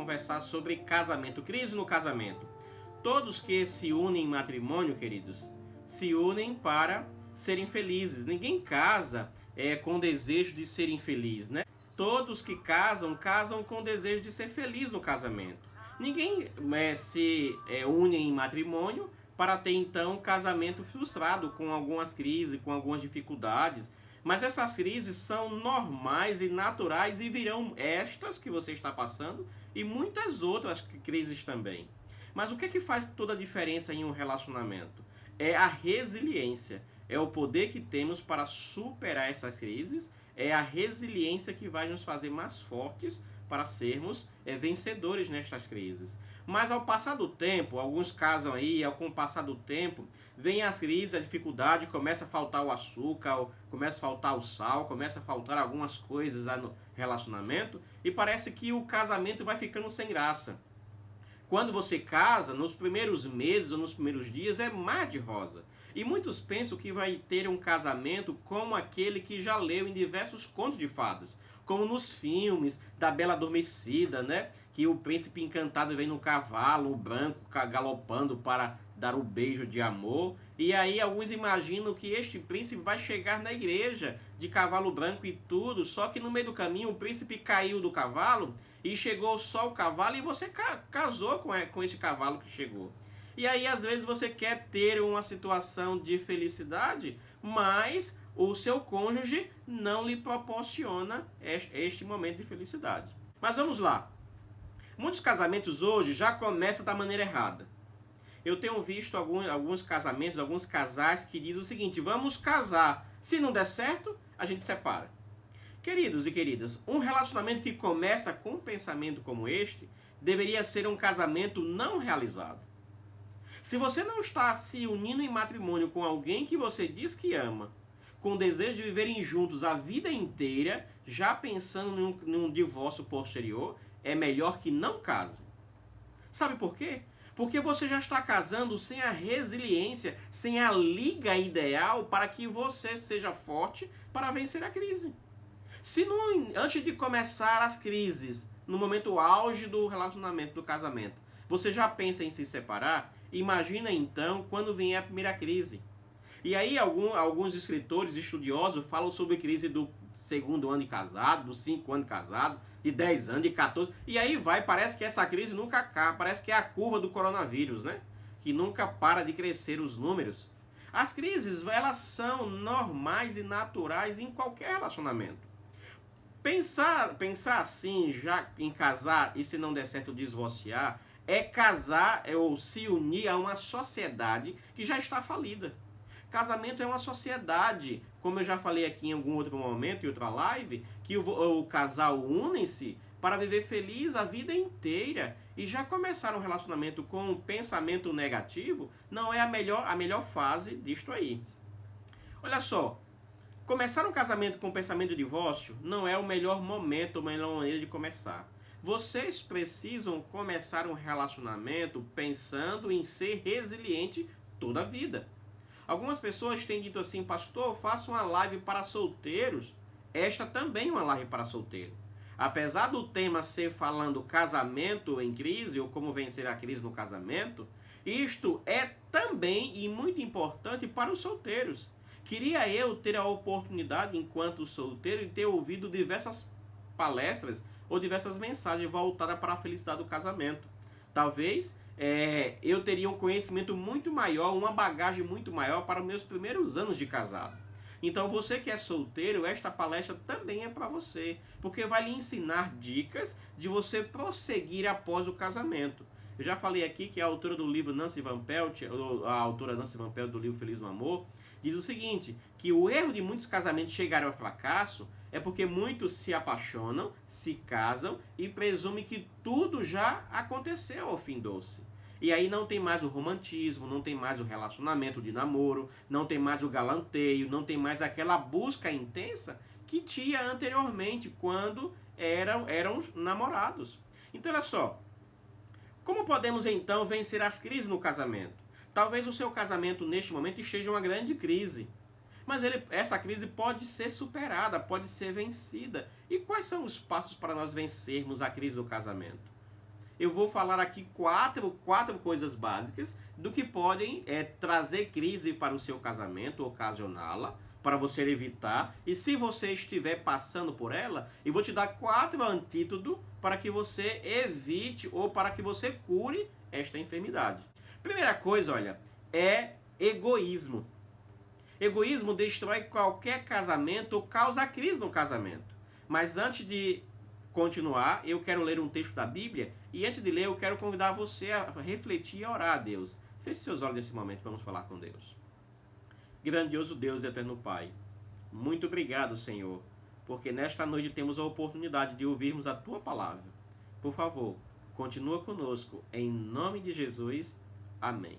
conversar sobre casamento, crise no casamento. Todos que se unem em matrimônio, queridos, se unem para serem felizes. Ninguém casa com desejo de ser infeliz, né? Todos que casam, casam com desejo de ser feliz no casamento. Ninguém se une em matrimônio para ter então um casamento frustrado, com algumas crises, com algumas dificuldades. Mas essas crises são normais e naturais e virão estas que você está passando e muitas outras crises também. Mas o que é que faz toda a diferença em um relacionamento? É a resiliência, é o poder que temos para superar essas crises, é a resiliência que vai nos fazer mais fortes para sermos vencedores nestas crises. Mas ao passar do tempo, alguns casam aí, com o passar do tempo, vem as crises, a dificuldade, começa a faltar o açúcar, começa a faltar o sal, começa a faltar algumas coisas lá no relacionamento e parece que o casamento vai ficando sem graça. Quando você casa, nos primeiros meses ou nos primeiros dias é mar de rosa. E muitos pensam que vai ter um casamento como aquele que já leu em diversos contos de fadas. Como nos filmes da Bela Adormecida, né? Que o príncipe encantado vem no cavalo branco galopando para dar o beijo de amor. E aí alguns imaginam que este príncipe vai chegar na igreja de cavalo branco e tudo. Só que no meio do caminho o príncipe caiu do cavalo e chegou só o cavalo e você casou com esse cavalo que chegou. E aí às vezes você quer ter uma situação de felicidade, mas o seu cônjuge não lhe proporciona este momento de felicidade. Mas vamos lá. Muitos casamentos hoje já começam da maneira errada. Eu tenho visto alguns casamentos, alguns casais que dizem o seguinte: vamos casar, se não der certo, a gente separa. Queridos e queridas, um relacionamento que começa com um pensamento como este deveria ser um casamento não realizado. Se você não está se unindo em matrimônio com alguém que você diz que ama, com o desejo de viverem juntos a vida inteira, já pensando num divórcio posterior, é melhor que não case. Sabe por quê? Porque você já está casando sem a resiliência, sem a liga ideal para que você seja forte para vencer a crise. Se antes de começar as crises, no momento auge do relacionamento, do casamento, você já pensa em se separar, imagina então quando vier a primeira crise. E aí alguns escritores estudiosos falam sobre crise do segundo ano de casado, dos 5 anos de casado, de 10 anos, de 14. E aí parece que essa crise nunca acaba, parece que é a curva do coronavírus, né? Que nunca para de crescer os números. As crises, elas são normais e naturais em qualquer relacionamento. Pensar assim, já em casar e se não der certo divorciar, é casar ou se unir a uma sociedade que já está falida. Casamento é uma sociedade, como eu já falei aqui em algum outro momento, em outra live, que o casal unem-se para viver feliz a vida inteira. E já começar um relacionamento com um pensamento negativo não é a melhor fase disto aí. Olha só, começar um casamento com pensamento de divórcio não é o melhor momento, a melhor maneira de começar. Vocês precisam começar um relacionamento pensando em ser resiliente toda a vida. Algumas pessoas têm dito assim: pastor, faça uma live para solteiros. Esta também é uma live para solteiro. Apesar do tema ser falando casamento em crise ou como vencer a crise no casamento, isto é também e muito importante para os solteiros. Queria eu ter a oportunidade, enquanto solteiro, de ter ouvido diversas palestras ou diversas mensagens voltadas para a felicidade do casamento. Talvez eu teria um conhecimento muito maior, uma bagagem muito maior para os meus primeiros anos de casado. Então você que é solteiro, esta palestra também é para você, porque vai lhe ensinar dicas de você prosseguir após o casamento. Eu já falei aqui que a autora do livro Nancy Van Pelt, a autora Nancy Van Pelt do livro Feliz no Amor, diz o seguinte, que o erro de muitos casamentos chegarem ao fracasso é porque muitos se apaixonam, se casam e presumem que tudo já aconteceu ao fim doce. E aí não tem mais o romantismo, não tem mais o relacionamento de namoro, não tem mais o galanteio, não tem mais aquela busca intensa que tinha anteriormente quando eram namorados. Então olha só, como podemos então vencer as crises no casamento? Talvez o seu casamento neste momento esteja uma grande crise. Mas essa crise pode ser superada, pode ser vencida. E quais são os passos para nós vencermos a crise do casamento? eu vou falar aqui quatro coisas básicas do que podem trazer crise para o seu casamento, ocasioná-la, para você evitar. E se você estiver passando por ela, eu vou te dar 4 antídotos para que você evite ou para que você cure esta enfermidade. Primeira coisa, olha, é egoísmo. Egoísmo destrói qualquer casamento ou causa crise no casamento. Mas antes de continuar, eu quero ler um texto da Bíblia e antes de ler eu quero convidar você a refletir e a orar a Deus. Feche seus olhos nesse momento, vamos falar com Deus. Grandioso Deus e eterno Pai, muito obrigado, Senhor, porque nesta noite temos a oportunidade de ouvirmos a Tua palavra. Por favor, continua conosco, em nome de Jesus. Amém.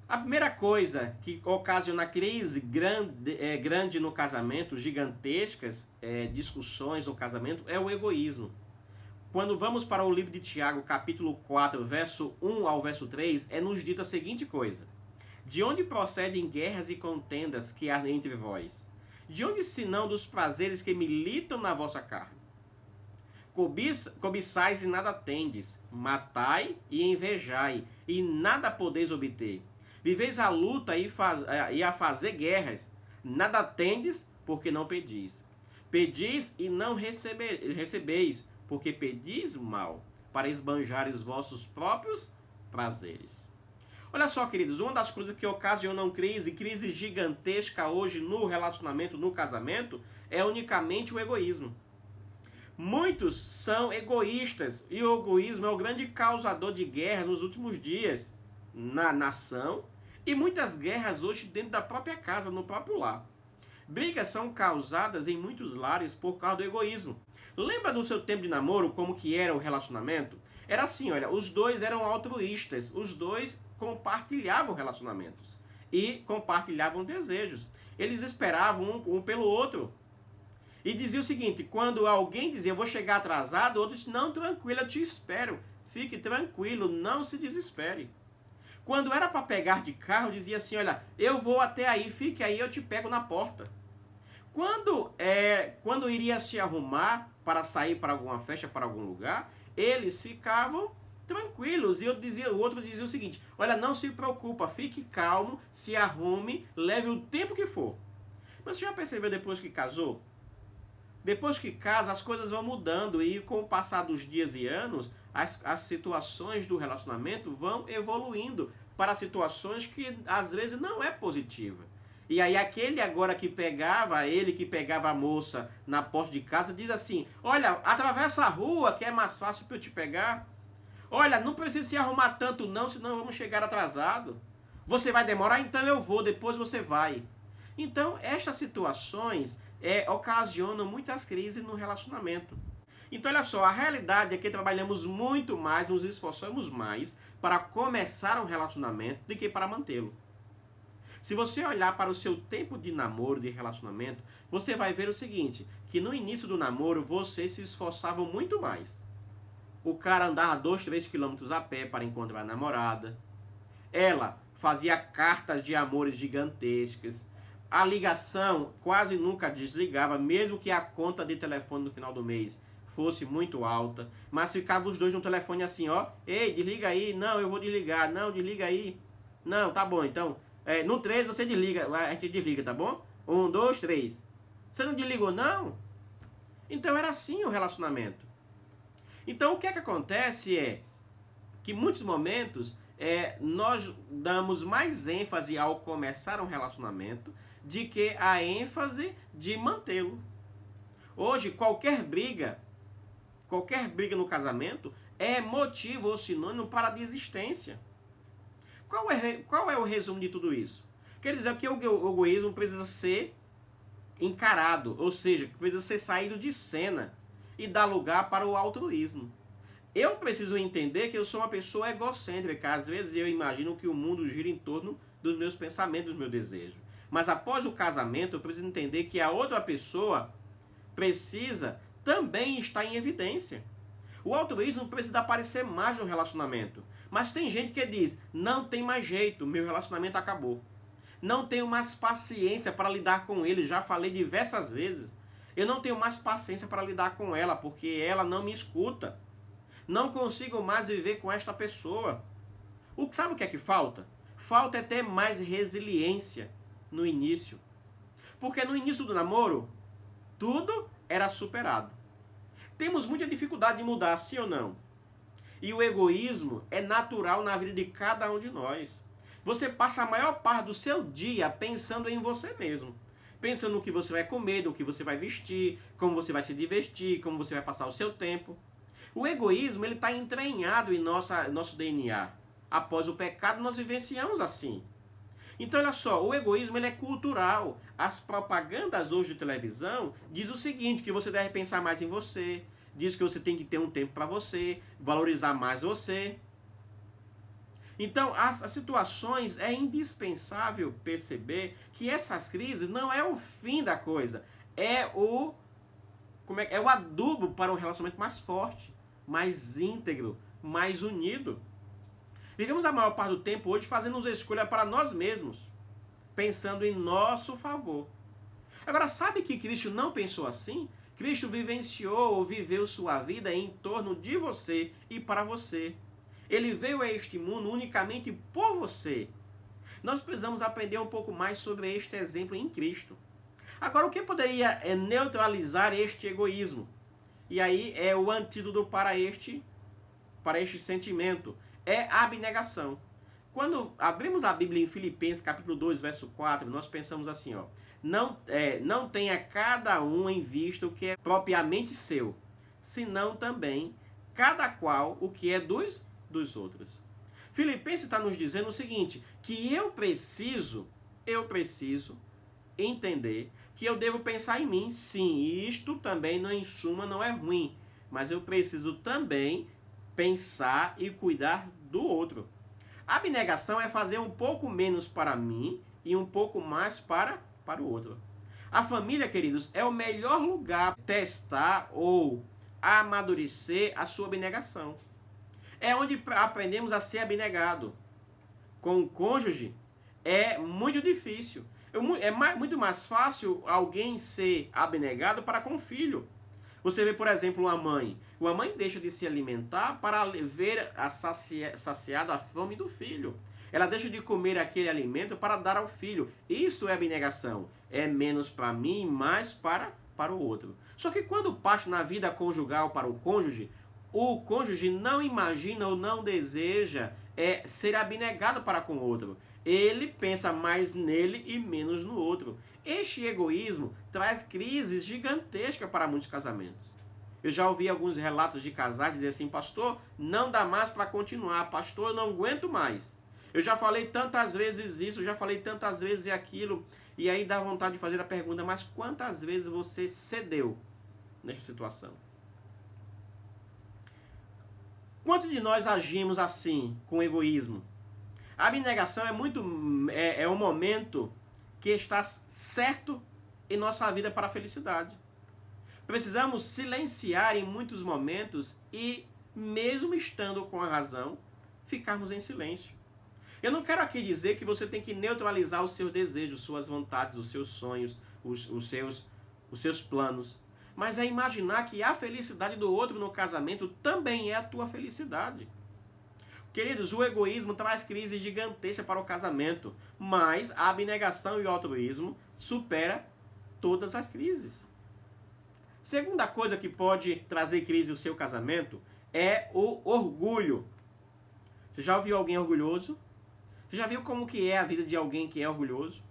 A primeira coisa que ocasiona crise grande no casamento, gigantescas discussões no casamento, é o egoísmo. Quando vamos para o livro de Tiago, capítulo 4, verso 1 ao verso 3, nos dita a seguinte coisa: de onde procedem guerras e contendas que há entre vós? De onde senão dos prazeres que militam na vossa carne? Cobiçais e nada tendes, matai e invejai, e nada podeis obter. Viveis a luta e a fazer guerras, nada tendes, porque não pedis. Pedis e não recebeis, porque pedis mal, para esbanjar os vossos próprios prazeres. Olha só, queridos, uma das coisas que ocasionam crise gigantesca hoje no relacionamento, no casamento, é unicamente o egoísmo. Muitos são egoístas e o egoísmo é o grande causador de guerra nos últimos dias na nação e muitas guerras hoje dentro da própria casa, no próprio lar. Brigas são causadas em muitos lares por causa do egoísmo. Lembra do seu tempo de namoro, como que era o relacionamento? Era assim, olha, os dois eram altruístas, os dois compartilhavam relacionamentos e compartilhavam desejos. Eles esperavam um pelo outro. E dizia o seguinte, quando alguém dizia, eu vou chegar atrasado, o outro disse, não, tranquilo, eu te espero. Fique tranquilo, não se desespere. Quando era para pegar de carro, dizia assim, olha, eu vou até aí, fique aí, eu te pego na porta. Quando iria se arrumar para sair para alguma festa, para algum lugar, eles ficavam tranquilos. E o outro dizia o seguinte, olha, não se preocupa, fique calmo, se arrume, leve o tempo que for. Mas você já percebeu depois que casou? Depois que casa, as coisas vão mudando e com o passar dos dias e anos, as situações do relacionamento vão evoluindo para situações que às vezes não é positiva. E aí aquele agora que pegava a moça na porta de casa, diz assim, olha, atravessa a rua que é mais fácil para eu te pegar. Olha, não precisa se arrumar tanto não, senão vamos chegar atrasado. Você vai demorar? Então eu vou, depois você vai. Então, estas situações ocasionam muitas crises no relacionamento. Então, olha só, a realidade é que trabalhamos muito mais, nos esforçamos mais para começar um relacionamento do que para mantê-lo. Se você olhar para o seu tempo de namoro, de relacionamento, você vai ver o seguinte, que no início do namoro, vocês se esforçavam muito mais. O cara andava 2, 3 quilômetros a pé para encontrar a namorada. Ela fazia cartas de amores gigantescas. A ligação quase nunca desligava, mesmo que a conta de telefone no final do mês fosse muito alta. Mas ficavam os dois no telefone assim, ó. Ei, desliga aí. Não, eu vou desligar. Não, desliga aí. Não, tá bom, então. No 3 você desliga. A gente desliga, tá bom? 1, 2, 3. Você não desligou, não? Então era assim o relacionamento. Então o que é que acontece é que em muitos momentos nós damos mais ênfase ao começar um relacionamento de que a ênfase de mantê-lo. Hoje, qualquer briga no casamento é motivo ou sinônimo para a desistência. Qual é o resumo de tudo isso? Quer dizer que o egoísmo precisa ser encarado, ou seja, precisa ser saído de cena e dar lugar para o altruísmo. Eu preciso entender que eu sou uma pessoa egocêntrica. Às vezes eu imagino que o mundo gira em torno dos meus pensamentos, dos meus desejos. Mas após o casamento, eu preciso entender que a outra pessoa precisa também estar em evidência. O altruísmo precisa aparecer mais no relacionamento. Mas tem gente que diz, não tem mais jeito, meu relacionamento acabou. Não tenho mais paciência para lidar com ele, já falei diversas vezes. Eu não tenho mais paciência para lidar com ela, porque ela não me escuta. Não consigo mais viver com esta pessoa. Sabe o que é que falta? Falta é ter mais resiliência no início. Porque no início do namoro, tudo era superado. Temos muita dificuldade de mudar, sim ou não? E o egoísmo é natural na vida de cada um de nós. Você passa a maior parte do seu dia pensando em você mesmo. Pensando no que você vai comer, no que você vai vestir, como você vai se divertir, como você vai passar o seu tempo. O egoísmo está entranhado em nosso DNA. Após o pecado, nós vivenciamos assim. Então, olha só, o egoísmo ele é cultural. As propagandas hoje de televisão diz o seguinte, que você deve pensar mais em você, diz que você tem que ter um tempo para você, valorizar mais você. Então, as situações é indispensável perceber que essas crises não é o fim da coisa, é o adubo para um relacionamento mais forte, mais íntegro, mais unido. Vivemos a maior parte do tempo hoje fazendo uma escolha para nós mesmos, pensando em nosso favor. Agora, sabe que Cristo não pensou assim? Cristo vivenciou ou viveu sua vida em torno de você e para você. Ele veio a este mundo unicamente por você. Nós precisamos aprender um pouco mais sobre este exemplo em Cristo. Agora, o que poderia neutralizar este egoísmo? E aí é o antídoto para este sentimento. É a abnegação. Quando abrimos a Bíblia em Filipenses capítulo 2, verso 4, nós pensamos assim, ó. Não tenha cada um em vista o que é propriamente seu, senão também cada qual o que é dos outros. Filipenses está nos dizendo o seguinte, que eu preciso entender que eu devo pensar em mim. Sim, e isto também, em suma, não é ruim, mas eu preciso também pensar e cuidar do outro. A abnegação é fazer um pouco menos para mim e um pouco mais para o outro. A família, queridos, é o melhor lugar para testar ou amadurecer a sua abnegação. É onde aprendemos a ser abnegado. Com o cônjuge é muito difícil. É muito mais fácil alguém ser abnegado para com o filho. Você vê, por exemplo, uma mãe. Uma mãe deixa de se alimentar para ver saciada a fome do filho. Ela deixa de comer aquele alimento para dar ao filho. Isso é abnegação. É menos para mim e mais para o outro. Só que quando parte na vida conjugal para o cônjuge não imagina ou não deseja ser abnegado para com o outro. Ele pensa mais nele e menos no outro. Este egoísmo traz crises gigantescas para muitos casamentos. Eu já ouvi alguns relatos de casais dizer assim, pastor, não dá mais para continuar, pastor, eu não aguento mais. Eu já falei tantas vezes isso, já falei tantas vezes aquilo, e aí dá vontade de fazer a pergunta, mas quantas vezes você cedeu nesta situação? Quantos de nós agimos assim, com egoísmo? A abnegação é um momento que está certo em nossa vida para a felicidade. Precisamos silenciar em muitos momentos e, mesmo estando com a razão, ficarmos em silêncio. Eu não quero aqui dizer que você tem que neutralizar os seus desejos, suas vontades, os seus sonhos, os seus planos. Mas é imaginar que a felicidade do outro no casamento também é a tua felicidade. Queridos, o egoísmo traz crise gigantesca para o casamento, mas a abnegação e o altruísmo supera todas as crises. Segunda coisa que pode trazer crise no seu casamento é o orgulho. Você já ouviu alguém orgulhoso? Você já viu como que é a vida de alguém que é orgulhoso?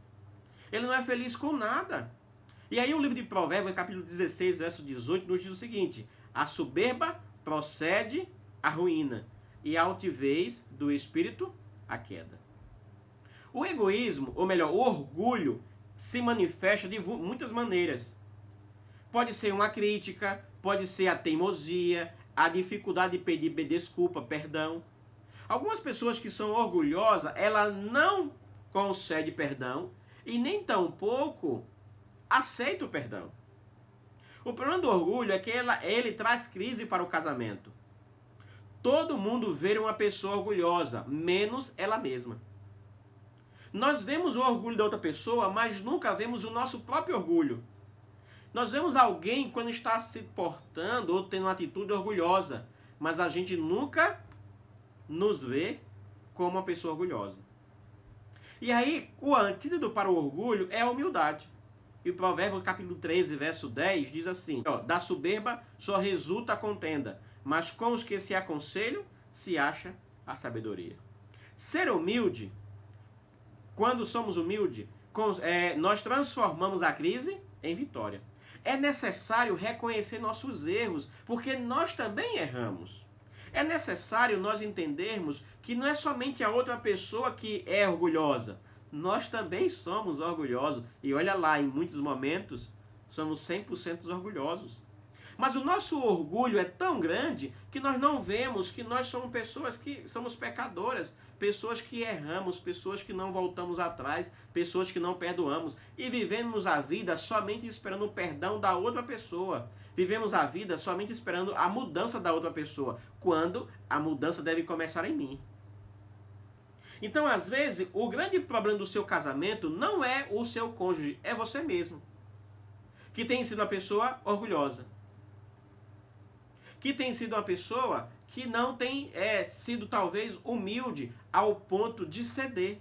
Ele não é feliz com nada. E aí o livro de Provérbios, capítulo 16, verso 18, nos diz o seguinte, a soberba procede à ruína, e a altivez do espírito, a queda. O egoísmo, ou melhor, o orgulho, se manifesta de muitas maneiras. Pode ser uma crítica, pode ser a teimosia, a dificuldade de pedir desculpa, perdão. Algumas pessoas que são orgulhosas, ela não concede perdão e nem tampouco aceita o perdão. O problema do orgulho é que ele traz crise para o casamento. Todo mundo vê uma pessoa orgulhosa, menos ela mesma. Nós vemos o orgulho da outra pessoa, mas nunca vemos o nosso próprio orgulho. Nós vemos alguém quando está se portando ou tendo uma atitude orgulhosa, mas a gente nunca nos vê como uma pessoa orgulhosa. E aí, o antídoto para o orgulho é a humildade. E o Provérbio capítulo 13, verso 10 diz assim: da soberba só resulta a contenda, mas com os que se aconselham se acha a sabedoria. Ser humilde, quando somos humildes, nós transformamos a crise em vitória. É necessário reconhecer nossos erros, porque nós também erramos. É necessário nós entendermos que não é somente a outra pessoa que é orgulhosa. Nós também somos orgulhosos. E olha lá, em muitos momentos, somos 100% orgulhosos. Mas o nosso orgulho é tão grande que nós não vemos que nós somos pessoas que somos pecadoras, pessoas que erramos, pessoas que não voltamos atrás, pessoas que não perdoamos e vivemos a vida somente esperando o perdão da outra pessoa. Vivemos a vida somente esperando a mudança da outra pessoa, quando a mudança deve começar em mim. Então, às vezes, o grande problema do seu casamento não é o seu cônjuge, é você mesmo, que tem sido uma pessoa orgulhosa, que tem sido uma pessoa que não tem sido talvez humilde ao ponto de ceder.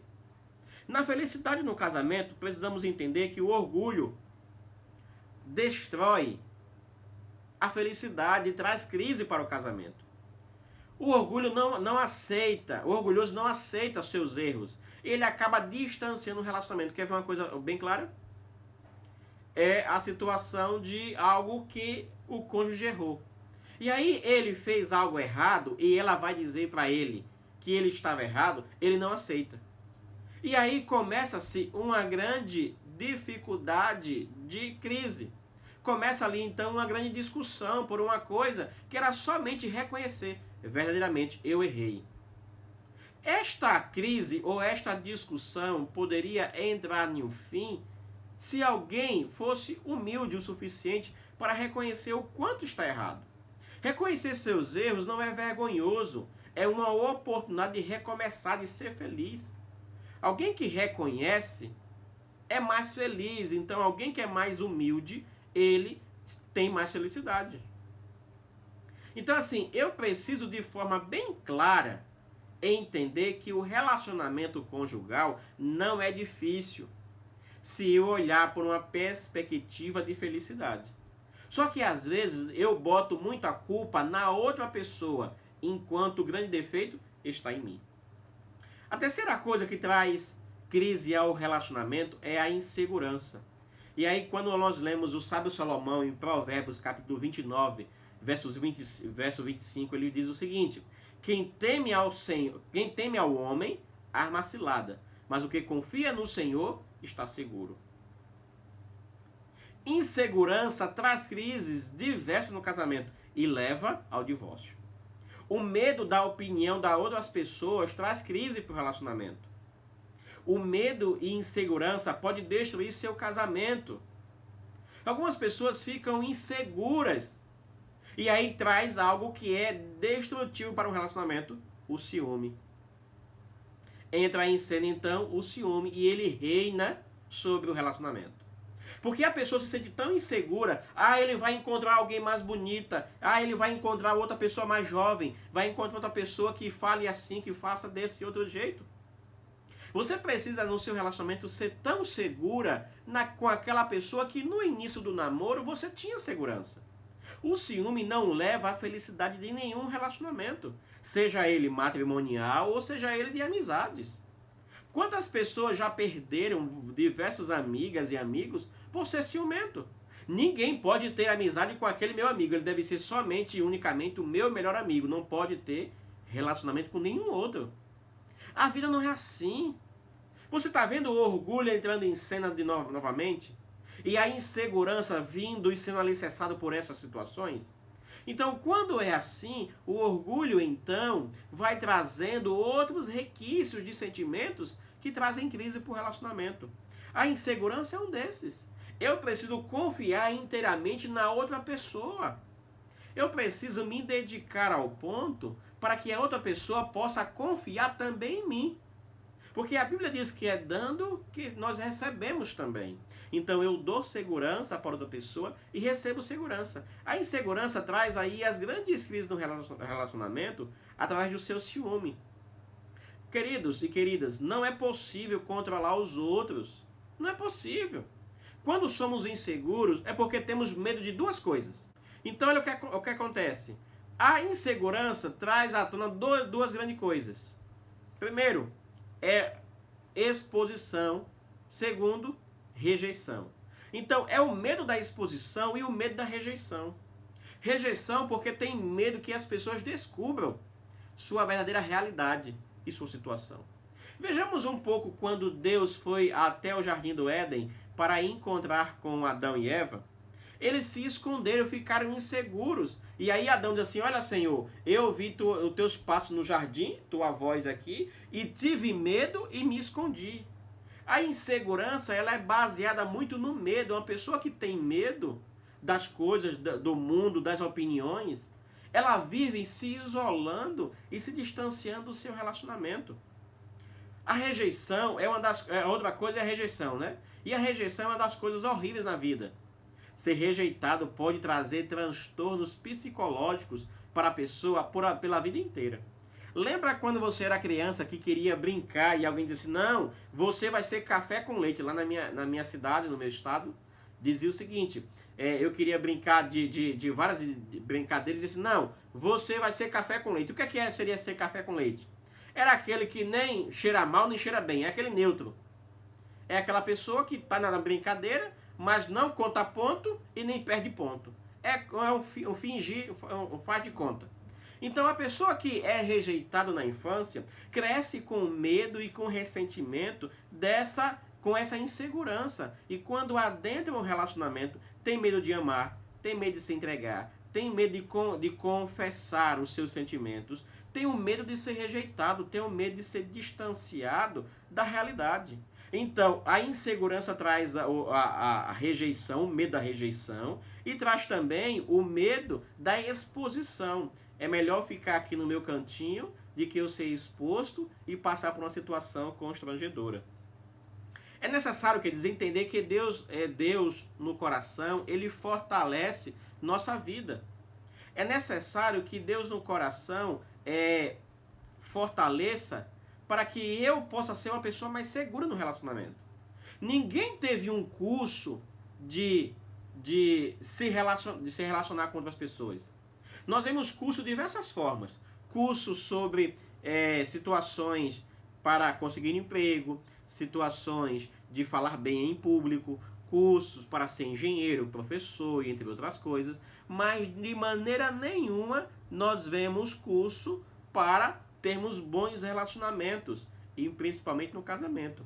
Na felicidade no casamento, precisamos entender que o orgulho destrói a felicidade e traz crise para o casamento. O orgulho não aceita, o orgulhoso não aceita os seus erros. Ele acaba distanciando o relacionamento. Quer ver uma coisa bem clara? É a situação de algo que o cônjuge errou. E aí ele fez algo errado e ela vai dizer para ele que ele estava errado, ele não aceita. E aí começa-se uma grande dificuldade de crise. Começa ali então uma grande discussão por uma coisa que era somente reconhecer, verdadeiramente eu errei. Esta crise ou esta discussão poderia entrar em um fim se alguém fosse humilde o suficiente para reconhecer o quanto está errado. Reconhecer seus erros não é vergonhoso, é uma oportunidade de recomeçar, de ser feliz. Alguém que reconhece é mais feliz, então alguém que é mais humilde, ele tem mais felicidade. Então assim, eu preciso de forma bem clara entender que o relacionamento conjugal não é difícil se eu olhar por uma perspectiva de felicidade. Só que às vezes eu boto muita culpa na outra pessoa, enquanto o grande defeito está em mim. A terceira coisa que traz crise ao relacionamento é a insegurança. E aí quando nós lemos o sábio Salomão em Provérbios capítulo 29, verso 25, ele diz o seguinte: quem teme ao homem, arma cilada, mas o que confia no Senhor está seguro. Insegurança traz crises diversas no casamento e leva ao divórcio. O medo da opinião das outras pessoas traz crise para o relacionamento. O medo e insegurança pode destruir seu casamento. Algumas pessoas ficam inseguras e aí traz algo que é destrutivo para o relacionamento, o ciúme. Entra em cena então o ciúme e ele reina sobre o relacionamento. Porque a pessoa se sente tão insegura, ele vai encontrar alguém mais bonita, ele vai encontrar outra pessoa mais jovem, vai encontrar outra pessoa que fale assim, que faça desse outro jeito. Você precisa no seu relacionamento ser tão segura com aquela pessoa que no início do namoro você tinha segurança. O ciúme não leva à felicidade de nenhum relacionamento, seja ele matrimonial ou seja ele de amizades. Quantas pessoas já perderam diversas amigas e amigos por ser ciumento? Ninguém pode ter amizade com aquele meu amigo. Ele deve ser somente e unicamente o meu melhor amigo. Não pode ter relacionamento com nenhum outro. A vida não é assim. Você está vendo o orgulho entrando em cena novamente? E a insegurança vindo e sendo alicerçado por essas situações? Então, quando é assim, o orgulho, então, vai trazendo outros requisitos de sentimentos que trazem crise para o relacionamento. A insegurança é um desses. Eu preciso confiar inteiramente na outra pessoa. Eu preciso me dedicar ao ponto para que a outra pessoa possa confiar também em mim. Porque a Bíblia diz que é dando que nós recebemos também. Então eu dou segurança para outra pessoa e recebo segurança. A insegurança traz aí as grandes crises do relacionamento através do seu ciúme. Queridos e queridas, não é possível controlar os outros. Não é possível. Quando somos inseguros é porque temos medo de duas coisas. Então olha o que acontece. A insegurança traz à tona duas grandes coisas. Primeiro, é exposição. Segundo, rejeição. Então, é o medo da exposição e o medo da rejeição. Rejeição porque tem medo que as pessoas descubram sua verdadeira realidade e sua situação. Vejamos um pouco quando Deus foi até o Jardim do Éden para encontrar com Adão e Eva. Eles se esconderam, ficaram inseguros. E aí Adão diz assim, olha Senhor, eu ouvi os teus passos no jardim, tua voz aqui, e tive medo e me escondi. A insegurança ela é baseada muito no medo. Uma pessoa que tem medo das coisas, do mundo, das opiniões, ela vive se isolando e se distanciando do seu relacionamento. A rejeição é outra coisa é a rejeição, né? E a rejeição é uma das coisas horríveis na vida. Ser rejeitado pode trazer transtornos psicológicos para a pessoa pela vida inteira. Lembra quando você era criança que queria brincar e alguém disse, não, você vai ser café com leite. Lá na minha cidade, no meu estado, dizia o seguinte, eu queria brincar de várias brincadeiras e disse, não, você vai ser café com leite. O que seria ser café com leite? Era aquele que nem cheira mal, nem cheira bem, é aquele neutro. É aquela pessoa que está na brincadeira, mas não conta ponto e nem perde ponto. É um fingir, um faz de conta. Então a pessoa que é rejeitada na infância cresce com medo e com ressentimento com essa insegurança. E quando adentra um relacionamento, tem medo de amar, tem medo de se entregar, tem medo de confessar os seus sentimentos, tem o medo de ser rejeitado, tem o medo de ser distanciado da realidade. Então, a insegurança traz a rejeição, o medo da rejeição, e traz também o medo da exposição. É melhor ficar aqui no meu cantinho do que eu ser exposto e passar por uma situação constrangedora. É necessário, quer dizer, entender que Deus no coração, ele fortalece nossa vida. É necessário que Deus no coração fortaleça para que eu possa ser uma pessoa mais segura no relacionamento. Ninguém teve um curso de se relacionar com outras pessoas. Nós vemos curso de diversas formas. Cursos sobre situações para conseguir emprego, situações de falar bem em público, cursos para ser engenheiro, professor, entre outras coisas. Mas de maneira nenhuma nós vemos curso para termos bons relacionamentos, e principalmente no casamento.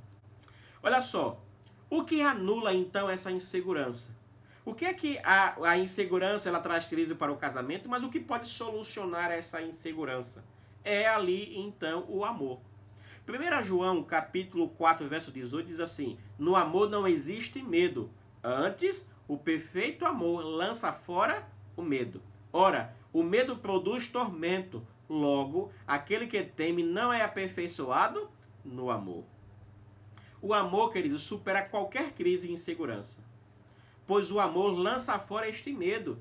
Olha só, o que anula então essa insegurança? O que é que a insegurança ela traz crise para o casamento, mas o que pode solucionar essa insegurança? É ali então o amor. 1 João capítulo 4, verso 18 diz assim, no amor não existe medo, antes o perfeito amor lança fora o medo. Ora, o medo produz tormento, logo, aquele que teme não é aperfeiçoado no amor. O amor, queridos, supera qualquer crise e insegurança, pois o amor lança fora este medo.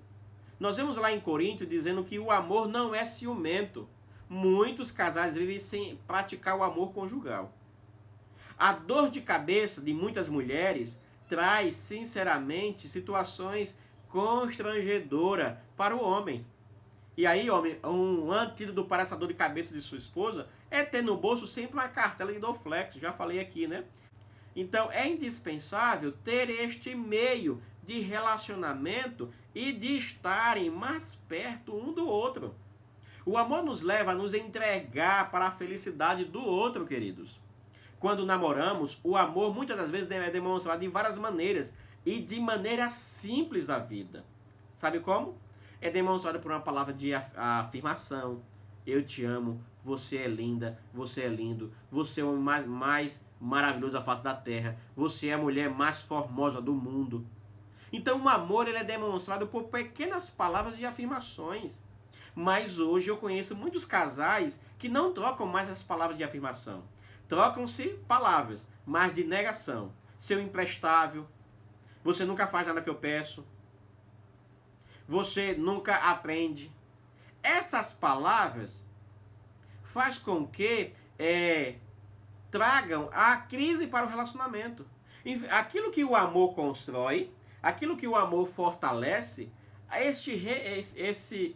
Nós vemos lá em Corinto dizendo que o amor não é ciumento. Muitos casais vivem sem praticar o amor conjugal. A dor de cabeça de muitas mulheres traz, sinceramente, situações constrangedoras para o homem. E aí, homem, um antídoto para essa dor de cabeça de sua esposa é ter no bolso sempre uma cartela de Dorflex, já falei aqui, né? Então, é indispensável ter este meio de relacionamento e de estarem mais perto um do outro. O amor nos leva a nos entregar para a felicidade do outro, queridos. Quando namoramos, o amor muitas das vezes é demonstrado de várias maneiras e de maneira simples da vida. Sabe como? É demonstrado por uma palavra de afirmação. Eu te amo, você é linda, você é lindo, você é o homem mais maravilhoso da face da terra, você é a mulher mais formosa do mundo. Então o amor ele é demonstrado por pequenas palavras de afirmações. Mas hoje eu conheço muitos casais que não trocam mais as palavras de afirmação. Trocam-se palavras, mas de negação. Seu imprestável, você nunca faz nada que eu peço, você nunca aprende. Essas palavras faz com que tragam a crise para o relacionamento. Aquilo que o amor constrói, aquilo que o amor fortalece,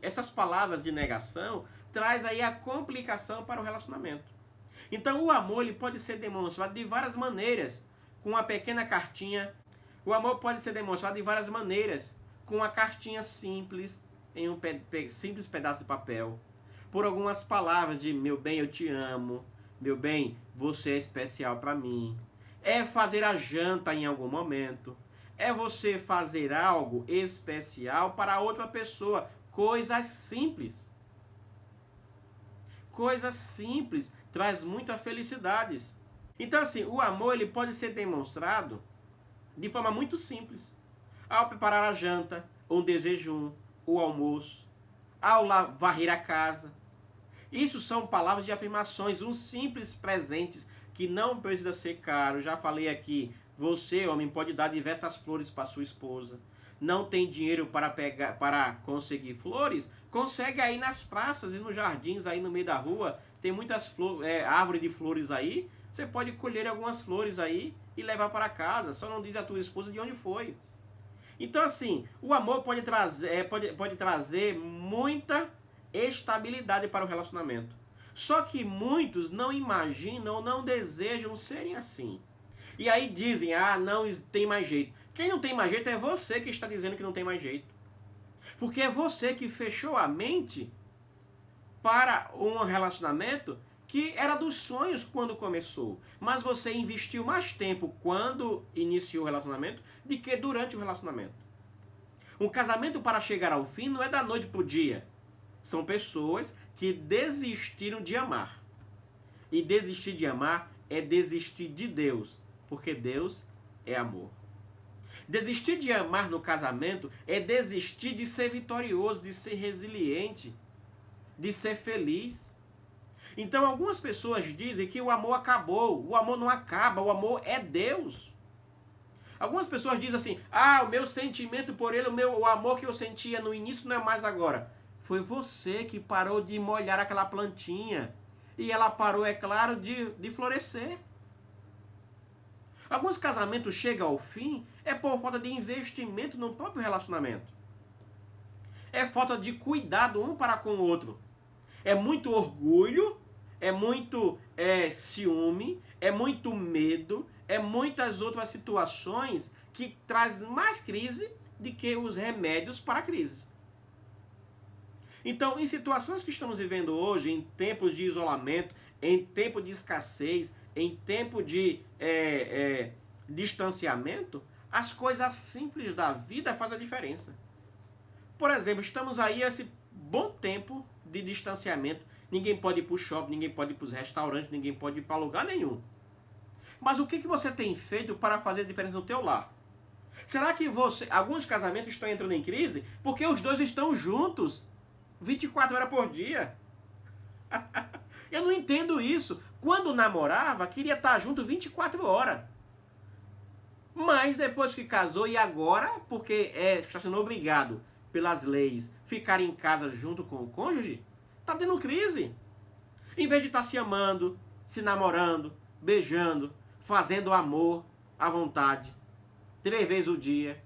essas palavras de negação traz aí a complicação para o relacionamento. Então o amor ele pode ser demonstrado de várias maneiras, com uma pequena cartinha. O amor pode ser demonstrado de várias maneiras, com uma cartinha simples, em um simples pedaço de papel, por algumas palavras de meu bem, eu te amo, meu bem, você é especial para mim. É fazer a janta em algum momento. É você fazer algo especial para outra pessoa. Coisas simples. Coisas simples traz muita felicidade. Então assim, o amor ele pode ser demonstrado de forma muito simples. Ao preparar a janta, ou um jejum, o almoço, ao varrer a casa. Isso são palavras de afirmações, uns simples presentes que não precisa ser caro. Já falei aqui, você, homem, pode dar diversas flores para sua esposa. Não tem dinheiro para conseguir flores? Consegue aí nas praças e nos jardins aí no meio da rua. Tem muitas árvores de flores aí. Você pode colher algumas flores aí e levar para casa. Só não diz a tua esposa de onde foi. Então assim, o amor pode trazer muita estabilidade para o relacionamento. Só que muitos não imaginam ou não desejam serem assim. E aí dizem, não tem mais jeito. Quem não tem mais jeito é você que está dizendo que não tem mais jeito. Porque é você que fechou a mente para um relacionamento que era dos sonhos quando começou. Mas você investiu mais tempo quando iniciou o relacionamento do que durante o relacionamento. Um casamento para chegar ao fim não é da noite para o dia. São pessoas que desistiram de amar. E desistir de amar é desistir de Deus. Porque Deus é amor. Desistir de amar no casamento é desistir de ser vitorioso, de ser resiliente, de ser feliz. Então algumas pessoas dizem que o amor acabou. O amor não acaba, o amor é Deus. Algumas pessoas dizem assim, o meu sentimento por ele, o amor que eu sentia no início não é mais agora. Foi você que parou de molhar aquela plantinha. E ela parou, é claro, de florescer. Alguns casamentos chegam ao fim por falta de investimento no próprio relacionamento. É falta de cuidado um para com o outro. É muito orgulho, é muito ciúme, é muito medo, é muitas outras situações que trazem mais crise do que os remédios para a crise. Então, em situações que estamos vivendo hoje, em tempos de isolamento, em tempo de escassez, em tempo de distanciamento, as coisas simples da vida fazem a diferença. Por exemplo, estamos aí esse bom tempo de distanciamento. Ninguém pode ir para o shopping, ninguém pode ir para os restaurantes, ninguém pode ir para lugar nenhum. Mas o que você tem feito para fazer a diferença no teu lar? Será que alguns casamentos estão entrando em crise porque os dois estão juntos 24 horas por dia? Eu não entendo isso. Quando namorava, queria estar junto 24 horas. Mas depois que casou e agora, porque está sendo obrigado pelas leis ficar em casa junto com o cônjuge, está tendo crise. Em vez de estar se amando, se namorando, beijando, fazendo amor à vontade, 3 vezes o dia.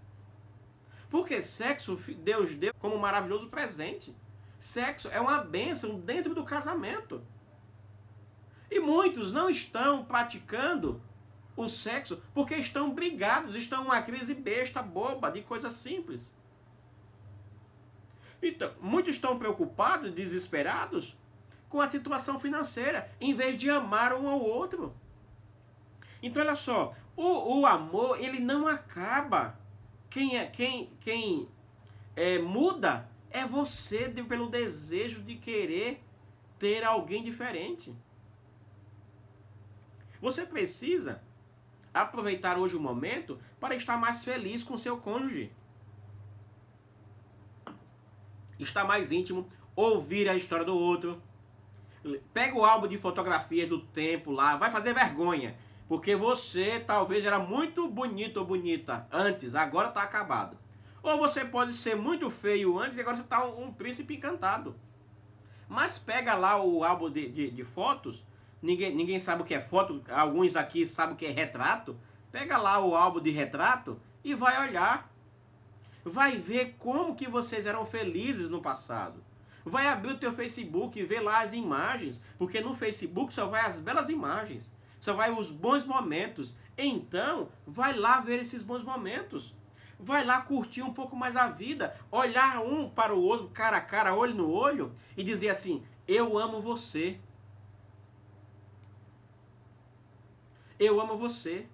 Porque sexo Deus deu como um maravilhoso presente. Sexo é uma bênção dentro do casamento. E muitos não estão praticando o sexo porque estão brigados, estão em uma crise besta, boba, de coisas simples. Então, muitos estão preocupados, desesperados com a situação financeira, em vez de amar um ao outro. Então, olha só, o amor, ele não acaba. Quem muda é você pelo desejo de querer ter alguém diferente. Você precisa aproveitar hoje o momento para estar mais feliz com seu cônjuge. Estar mais íntimo, ouvir a história do outro, Pega o álbum de fotografias do tempo lá, vai fazer vergonha. Porque você talvez era muito bonito ou bonita antes, agora está acabado. Ou você pode ser muito feio antes e agora você está um príncipe encantado. Mas pega lá o álbum de fotos, ninguém sabe o que é foto, alguns aqui sabem o que é retrato. Pega lá o álbum de retrato e vai olhar. Vai ver como que vocês eram felizes no passado. Vai abrir o teu Facebook e ver lá as imagens, porque no Facebook só vai as belas imagens, só vai os bons momentos. Então, vai lá ver esses bons momentos. Vai lá curtir um pouco mais a vida, olhar um para o outro, cara a cara, olho no olho, e dizer assim, eu amo você. Eu amo você.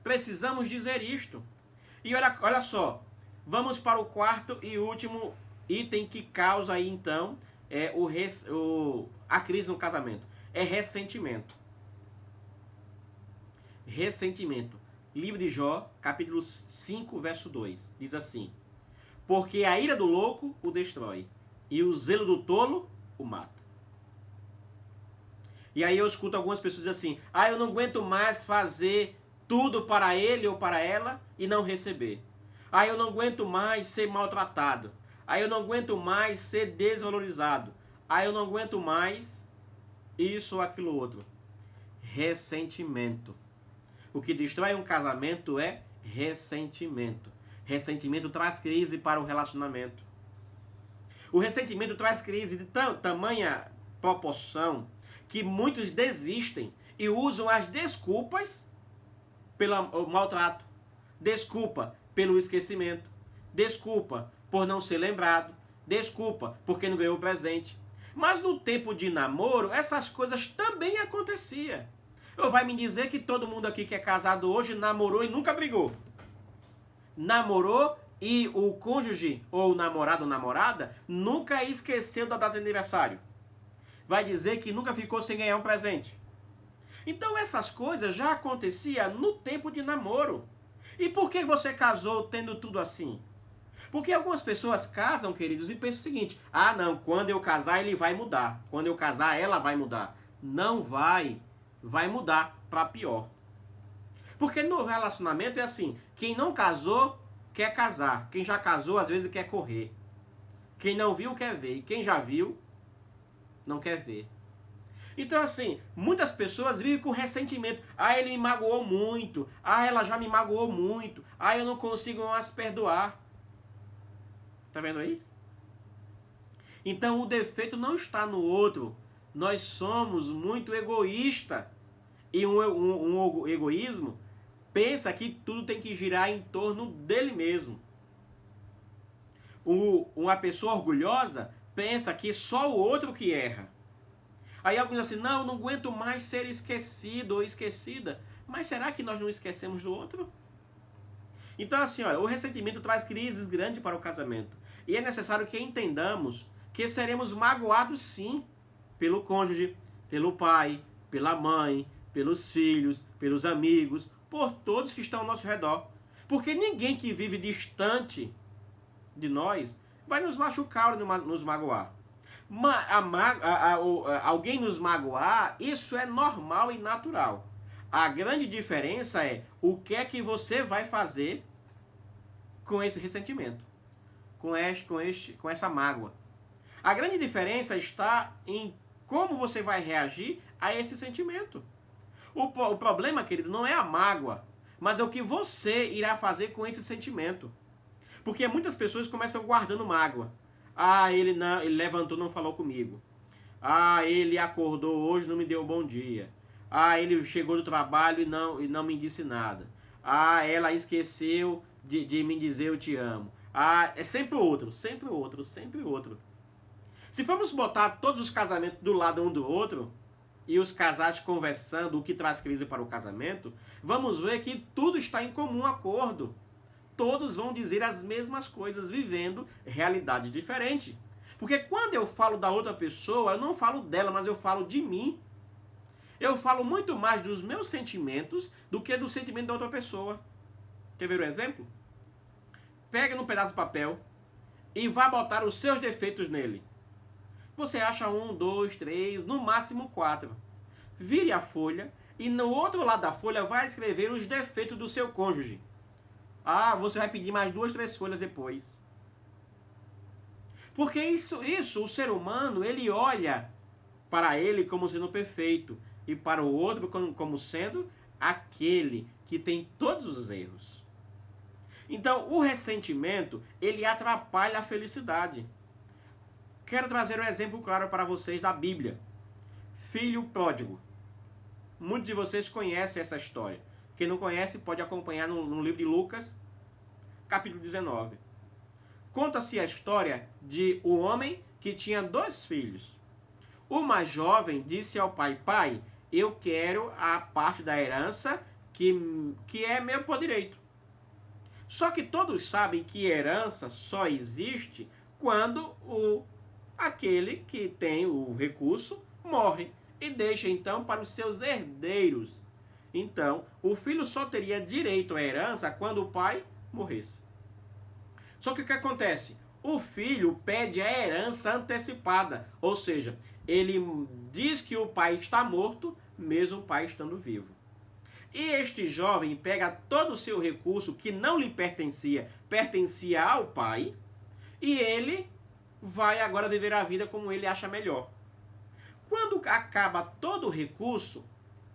Precisamos dizer isto. E olha só, vamos para o quarto e último item que causa aí então a crise no casamento. É ressentimento. Ressentimento. Livro de Jó, capítulo 5, verso 2. Diz assim, porque a ira do louco o destrói, e o zelo do tolo o mata. E aí eu escuto algumas pessoas dizer assim, eu não aguento mais fazer tudo para ele ou para ela e não receber. Eu não aguento mais ser maltratado. Eu não aguento mais ser desvalorizado. Eu não aguento mais isso ou aquilo outro. Ressentimento. O que destrói um casamento é ressentimento. Ressentimento traz crise para o relacionamento. O ressentimento traz crise de tamanha proporção que muitos desistem e usam as desculpas pelo maltrato, desculpa pelo esquecimento, desculpa por não ser lembrado, desculpa porque não ganhou o presente. Mas no tempo de namoro, essas coisas também aconteciam. Ou vai me dizer que todo mundo aqui que é casado hoje namorou e nunca brigou? Namorou e o cônjuge ou o namorado ou namorada nunca esqueceu da data de aniversário? Vai dizer que nunca ficou sem ganhar um presente? Então essas coisas já aconteciam no tempo de namoro. E por que você casou tendo tudo assim? Porque algumas pessoas casam, queridos, e pensam o seguinte, não, quando eu casar ele vai mudar. Quando eu casar ela vai mudar. Não vai. Vai mudar para pior. Porque no relacionamento é assim, quem não casou quer casar. Quem já casou às vezes quer correr. Quem não viu quer ver. E quem já viu não quer ver. Então assim, muitas pessoas vivem com ressentimento. Ele me magoou muito. Ela já me magoou muito. Eu não consigo mais perdoar. Tá vendo aí? Então o defeito não está no outro. Nós somos muito egoístas. E um egoísmo pensa que tudo tem que girar em torno dele mesmo. Uma pessoa orgulhosa pensa que só o outro que erra. Aí alguns dizem assim, não aguento mais ser esquecido ou esquecida. Mas será que nós não esquecemos do outro? Então assim, olha, o ressentimento traz crises grandes para o casamento. E é necessário que entendamos que seremos magoados sim, pelo cônjuge, pelo pai, pela mãe, pelos filhos, pelos amigos, por todos que estão ao nosso redor. Porque ninguém que vive distante de nós vai nos machucar ou nos magoar. Alguém nos magoar, isso é normal e natural. A grande diferença é o que é que você vai fazer com esse ressentimento, com essa mágoa. A grande diferença está em como você vai reagir a esse sentimento. O problema, querido, não é a mágoa, mas é o que você irá fazer com esse sentimento. Porque muitas pessoas começam guardando mágoa. Ele levantou, não falou comigo. Ele acordou hoje, não me deu um bom dia. Ele chegou do trabalho e não me disse nada. Ela esqueceu de me dizer eu te amo. É sempre o outro, sempre o outro, sempre o outro. Se formos botar todos os casamentos do lado um do outro, e os casais conversando, o que traz crise para o casamento, vamos ver que tudo está em comum acordo. Todos vão dizer as mesmas coisas, vivendo realidade diferente. Porque quando eu falo da outra pessoa, eu não falo dela, mas eu falo de mim. Eu falo muito mais dos meus sentimentos do que do sentimento da outra pessoa. Quer ver um exemplo? Pega num pedaço de papel e vá botar os seus defeitos nele. Você acha 1, 2, 3, no máximo 4. Vire a folha e no outro lado da folha vai escrever os defeitos do seu cônjuge. Ah, você vai pedir mais 2, 3 folhas depois. Porque isso o ser humano, ele olha para ele como sendo perfeito e para o outro como sendo aquele que tem todos os erros. Então, o ressentimento, ele atrapalha a felicidade. Quero trazer um exemplo claro para vocês da Bíblia. Filho pródigo. Muitos de vocês conhecem essa história. Quem não conhece pode acompanhar no livro de Lucas, capítulo 19. Conta-se a história de um homem que tinha 2 filhos. O mais jovem disse ao pai: pai, eu quero a parte da herança que é meu por direito. Só que todos sabem que herança só existe quando aquele que tem o recurso morre e deixa então para os seus herdeiros. Então, o filho só teria direito à herança quando o pai morresse. Só que o que acontece? O filho pede a herança antecipada, ou seja, ele diz que o pai está morto, mesmo o pai estando vivo. E este jovem pega todo o seu recurso que não lhe pertencia ao pai, e ele vai agora viver a vida como ele acha melhor. Quando acaba todo o recurso,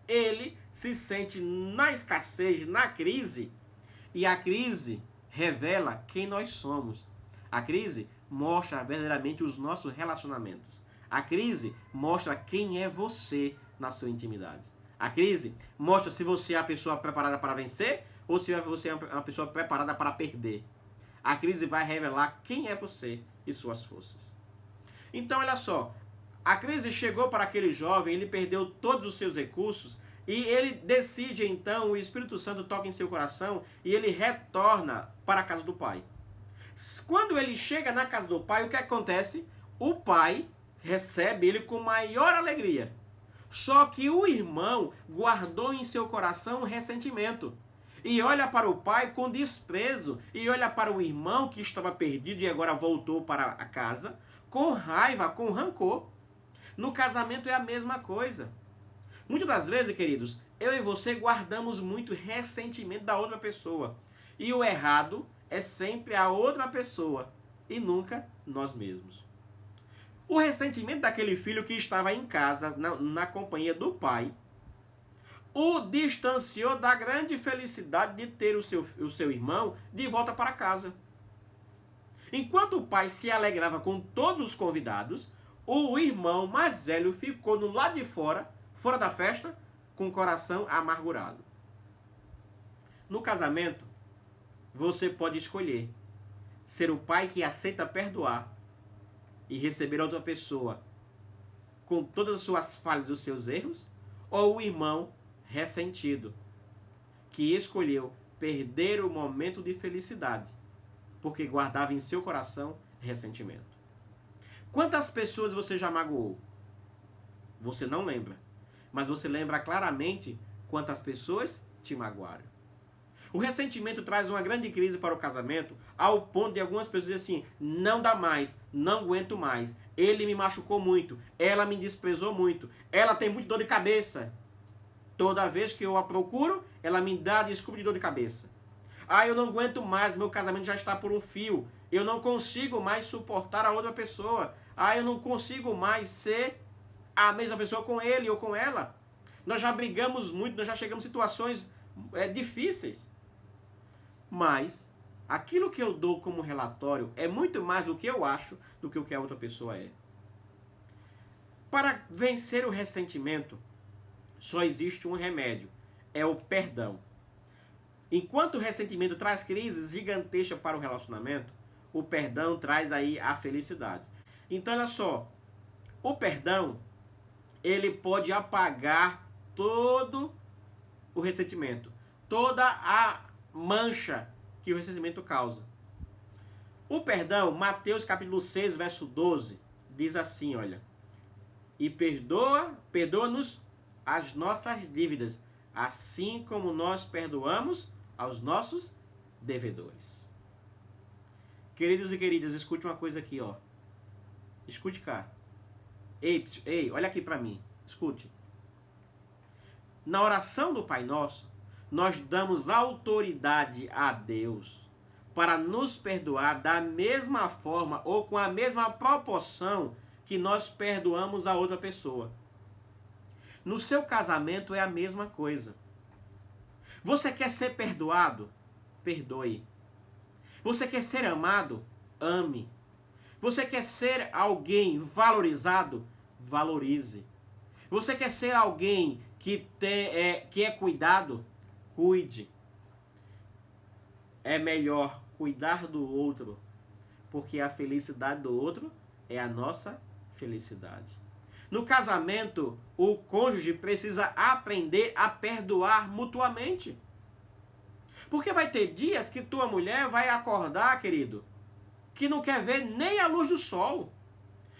ele se sente na escassez, na crise, e a crise revela quem nós somos. A crise mostra verdadeiramente os nossos relacionamentos. A crise mostra quem é você na sua intimidade. A crise mostra se você é a pessoa preparada para vencer ou se você é uma pessoa preparada para perder. A crise vai revelar quem é você e suas forças. Então, olha só. A crise chegou para aquele jovem, ele perdeu todos os seus recursos e ele decide então, o Espírito Santo toca em seu coração e ele retorna para a casa do pai. Quando ele chega na casa do pai, o que acontece? O pai recebe ele com maior alegria. Só que o irmão guardou em seu coração ressentimento. E olha para o pai com desprezo. E olha para o irmão que estava perdido e agora voltou para a casa com raiva, com rancor. No casamento é a mesma coisa. Muitas das vezes, queridos, eu e você guardamos muito ressentimento da outra pessoa. E o errado é sempre a outra pessoa e nunca nós mesmos. O ressentimento daquele filho que estava em casa, na companhia do pai, o distanciou da grande felicidade de ter o seu irmão de volta para casa. Enquanto o pai se alegrava com todos os convidados, o irmão mais velho ficou no lado de fora da festa, com o coração amargurado. No casamento, você pode escolher ser o pai que aceita perdoar e receber outra pessoa com todas as suas falhas e os seus erros, ou o irmão ressentido que escolheu perder o momento de felicidade porque guardava em seu coração ressentimento. Quantas pessoas você já magoou? Você não lembra, mas você lembra claramente quantas pessoas te magoaram. O ressentimento traz uma grande crise para o casamento, ao ponto de algumas pessoas dizerem assim: não dá mais, não aguento mais, ele me machucou muito, ela me desprezou muito, ela tem muito dor de cabeça. Toda vez que eu a procuro, ela me dá desculpa de dor de cabeça. Ah, eu não aguento mais, meu casamento já está por um fio, eu não consigo mais suportar a outra pessoa. Ah, eu não consigo mais ser a mesma pessoa com ele ou com ela. Nós já brigamos muito, nós já chegamos em situações difíceis. Mas aquilo que eu dou como relatório é muito mais do que eu acho do que o que a outra pessoa é. Para vencer o ressentimento, só existe um remédio, é o perdão. Enquanto o ressentimento traz crises gigantescas para o relacionamento, o perdão traz aí a felicidade. Então, olha só, o perdão, ele pode apagar todo o ressentimento, toda a mancha que o ressentimento causa. O perdão, Mateus capítulo 6, verso 12, diz assim, olha: e perdoa-nos as nossas dívidas, assim como nós perdoamos aos nossos devedores. Queridos e queridas, escute uma coisa aqui, ó. Escute cá. Ei, olha aqui para mim, escute. Na oração do Pai Nosso, nós damos autoridade a Deus para nos perdoar da mesma forma ou com a mesma proporção que nós perdoamos a outra pessoa. No seu casamento é a mesma coisa. Você quer ser perdoado? Perdoe. Você quer ser amado? Ame. Você quer ser alguém valorizado? Valorize. Você quer ser alguém que é cuidado? Cuide. É melhor cuidar do outro, porque a felicidade do outro é a nossa felicidade. No casamento, o cônjuge precisa aprender a perdoar mutuamente. Porque vai ter dias que tua mulher vai acordar, querido, que não quer ver nem a luz do sol.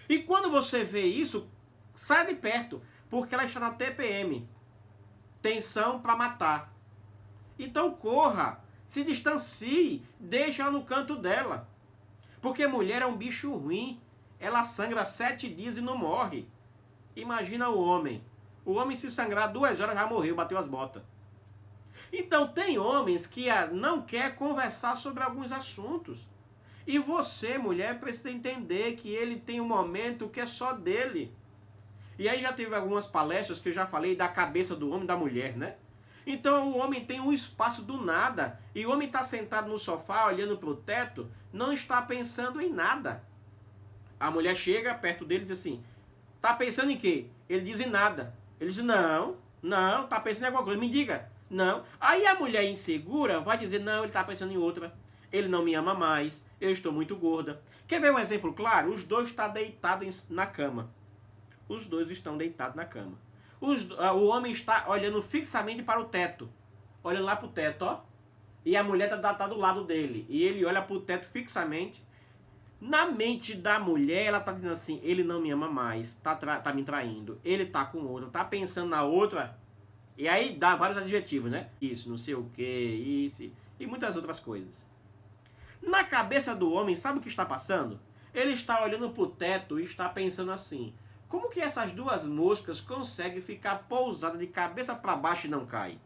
E quando você vê isso, sai de perto, porque ela está na TPM. Tensão para matar. Então corra, se distancie, deixa ela no canto dela. Porque mulher é um bicho ruim. Ela sangra 7 dias e não morre. Imagina o homem. O homem se sangrar 2 horas já morreu, bateu as botas. Então tem homens que não quer conversar sobre alguns assuntos. E você, mulher, precisa entender que ele tem um momento que é só dele. E aí já teve algumas palestras que eu já falei da cabeça do homem e da mulher, né? Então o homem tem um espaço do nada. E o homem está sentado no sofá, olhando para o teto, não está pensando em nada. A mulher chega perto dele e diz assim, tá pensando em quê? Ele diz em nada. Ele diz, não, tá pensando em alguma coisa, me diga. Não. Aí a mulher insegura vai dizer, não, ele tá pensando em outra. Ele não me ama mais, eu estou muito gorda. Quer ver um exemplo claro? Os dois estão deitados na cama. Os dois estão deitados na cama. O homem está olhando fixamente para o teto. Olhando lá para o teto, ó. E a mulher está do lado dele. E ele olha para o teto fixamente. Na mente da mulher, ela está dizendo assim, ele não me ama mais, tá me traindo. Ele tá com outra, tá pensando na outra. E aí dá vários adjetivos, né? Isso, não sei o que, isso e muitas outras coisas. Na cabeça do homem, sabe o que está passando? Ele está olhando para o teto e está pensando assim, como que essas duas moscas conseguem ficar pousadas de cabeça para baixo e não caem?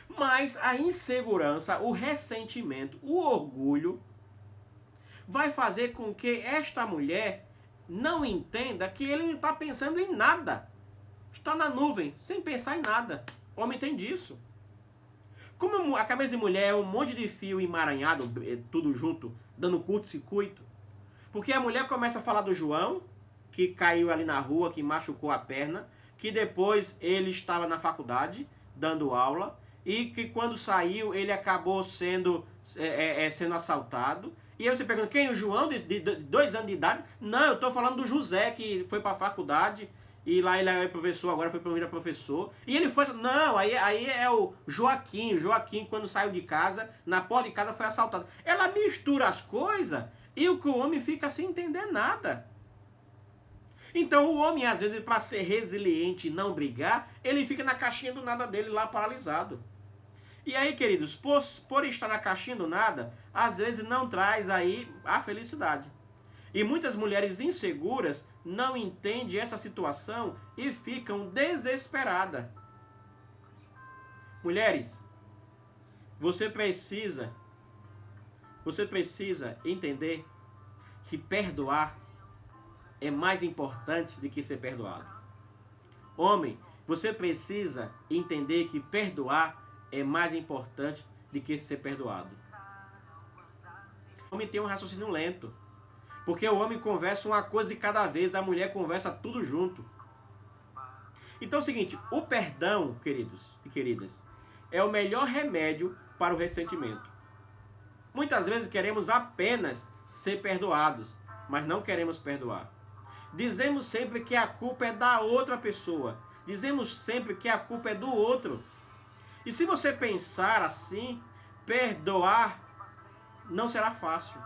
Mas a insegurança, o ressentimento, o orgulho vai fazer com que esta mulher não entenda que ele não está pensando em nada. Está na nuvem, sem pensar em nada. O homem tem disso. Como a cabeça de mulher é um monte de fio emaranhado, tudo junto, dando curto-circuito. Porque a mulher começa a falar do João, que caiu ali na rua, que machucou a perna, que depois ele estava na faculdade, dando aula, e que quando saiu ele acabou sendo assaltado. E aí você pergunta, quem? O João, de 2 anos de idade? Não, eu estou falando do José, que foi para a faculdade, e lá ele é professor, agora foi promovido a professor. E ele foi... Não, aí é o Joaquim. Joaquim, quando saiu de casa, na porta de casa foi assaltado. Ela mistura as coisas e o que o homem fica sem entender nada. Então o homem, às vezes, para ser resiliente e não brigar, ele fica na caixinha do nada dele lá paralisado. E aí, queridos, por estar na caixinha do nada, às vezes não traz aí a felicidade. E muitas mulheres inseguras não entendem essa situação e ficam desesperadas. Mulheres, você precisa entender que perdoar é mais importante do que ser perdoado. Homem, você precisa entender que perdoar é mais importante do que ser perdoado. O homem tem um raciocínio lento. Porque o homem conversa uma coisa de cada vez, a mulher conversa tudo junto. Então é o seguinte, o perdão, queridos e queridas, é o melhor remédio para o ressentimento. Muitas vezes queremos apenas ser perdoados, mas não queremos perdoar. Dizemos sempre que a culpa é da outra pessoa. Dizemos sempre que a culpa é do outro. E se você pensar assim, perdoar não será fácil.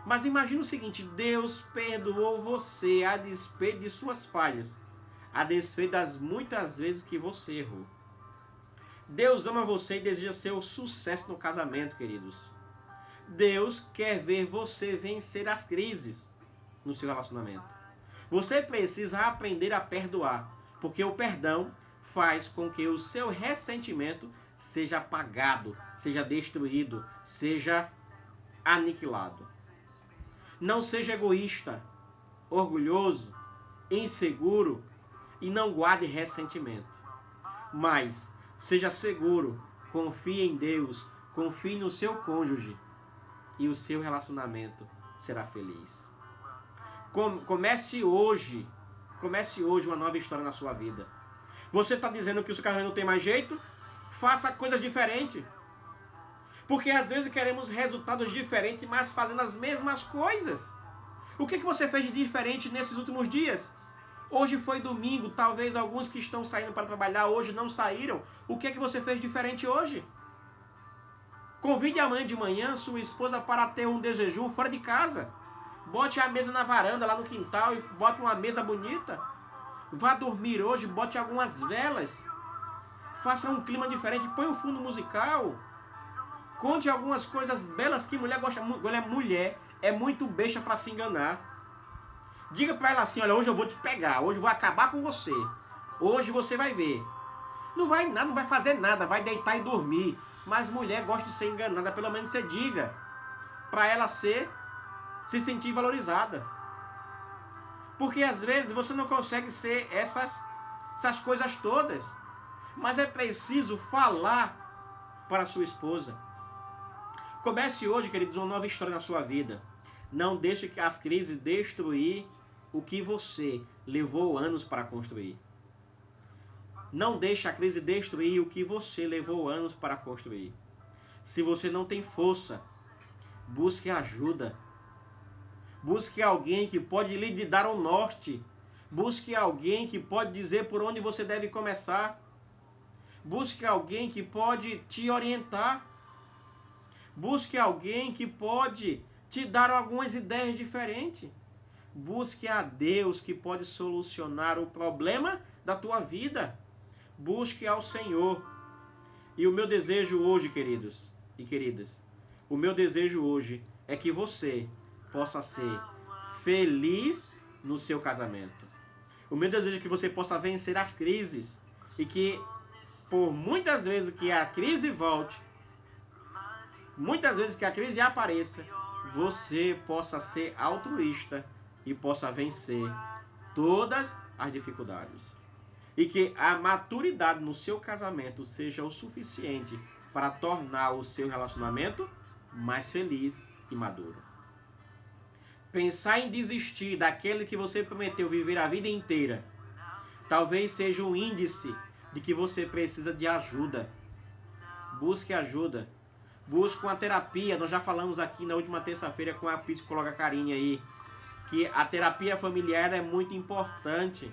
Mas imagina o seguinte, Deus perdoou você a despeito de suas falhas, a despeito das muitas vezes que você errou. Deus ama você e deseja seu sucesso no casamento, queridos. Deus quer ver você vencer as crises no seu relacionamento. Você precisa aprender a perdoar, porque o perdão faz com que o seu ressentimento seja apagado, seja destruído, seja aniquilado. Não seja egoísta, orgulhoso, inseguro e não guarde ressentimento. Mas seja seguro, confie em Deus, confie no seu cônjuge e o seu relacionamento será feliz. Comece hoje uma nova história na sua vida. Você está dizendo que o seu casamento não tem mais jeito? Faça coisas diferentes. Porque às vezes queremos resultados diferentes, mas fazendo as mesmas coisas. O que você fez de diferente nesses últimos dias? Hoje foi domingo, talvez alguns que estão saindo para trabalhar hoje não saíram. O que você fez diferente hoje? Convide amanhã de manhã sua esposa para ter um desjejum fora de casa. Bote a mesa na varanda, lá no quintal, e bote uma mesa bonita. Vá dormir hoje, bote algumas velas. Faça um clima diferente, põe um fundo musical. Conte algumas coisas belas que mulher gosta muito. Mulher é muito besta para se enganar. Diga para ela assim, olha, hoje eu vou te pegar, hoje eu vou acabar com você. Hoje você vai ver. Não vai nada, não vai fazer nada, vai deitar e dormir. Mas mulher gosta de ser enganada, pelo menos você diga. Para ela se sentir valorizada. Porque às vezes você não consegue ser essas coisas todas. Mas é preciso falar para a sua esposa. Comece hoje, queridos, uma nova história na sua vida. Não deixe que as crises destruir o que você levou anos para construir. Não deixe a crise destruir o que você levou anos para construir. Se você não tem força, busque ajuda. Busque alguém que pode lhe dar um norte. Busque alguém que pode dizer por onde você deve começar. Busque alguém que pode te orientar. Busque alguém que pode te dar algumas ideias diferentes. Busque a Deus que pode solucionar o problema da tua vida. Busque ao Senhor. E o meu desejo hoje, queridos e queridas, o meu desejo hoje é que você possa ser feliz no seu casamento. O meu desejo é que você possa vencer as crises e que por muitas vezes que a crise volte, muitas vezes que a crise apareça, você possa ser altruísta e possa vencer todas as dificuldades. E que a maturidade no seu casamento seja o suficiente para tornar o seu relacionamento mais feliz e maduro. Pensar em desistir daquele que você prometeu viver a vida inteira talvez seja um índice de que você precisa de ajuda. Busque ajuda. Busque uma terapia. Nós já falamos aqui na última terça-feira com a psicóloga Karine aí, que a terapia familiar é muito importante.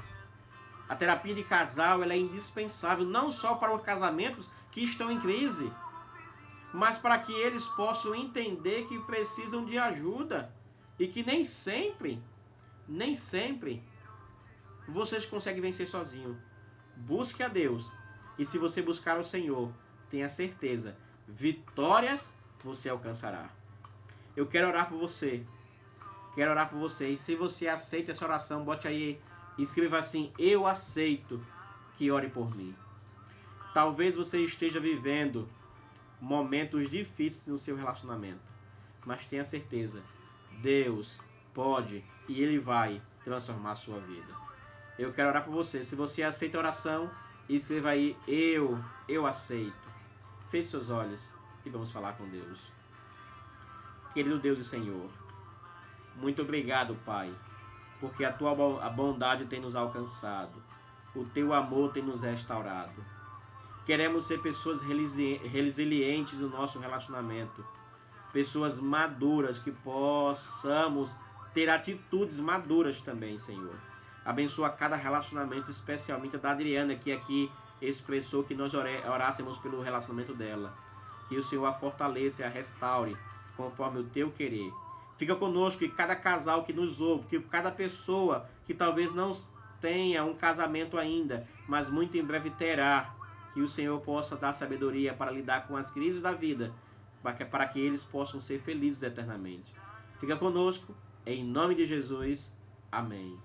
A terapia de casal ela é indispensável, não só para os casamentos que estão em crise, mas para que eles possam entender que precisam de ajuda e que nem sempre vocês conseguem vencer sozinho. Busque a Deus. E se você buscar o Senhor, tenha certeza, vitórias você alcançará. Eu quero orar por você. Quero orar por você. E se você aceita essa oração, bote aí e escreva assim: eu aceito que ore por mim. Talvez você esteja vivendo momentos difíceis no seu relacionamento, mas tenha certeza, Deus pode e Ele vai transformar a sua vida. Eu quero orar por você. Se você aceita a oração, escreva aí: eu aceito. Feche seus olhos e vamos falar com Deus. Querido Deus e Senhor, muito obrigado, Pai, porque a tua bondade tem nos alcançado, o teu amor tem nos restaurado. Queremos ser pessoas resilientes no nosso relacionamento, pessoas maduras, que possamos ter atitudes maduras também, Senhor. Abençoa cada relacionamento, especialmente a da Adriana, que aqui expressou que nós orássemos pelo relacionamento dela. Que o Senhor a fortaleça e a restaure, conforme o teu querer. Fica conosco e cada casal que nos ouve, que cada pessoa que talvez não tenha um casamento ainda, mas muito em breve terá, que o Senhor possa dar sabedoria para lidar com as crises da vida, para que eles possam ser felizes eternamente. Fica conosco Em nome de Jesus. Amém.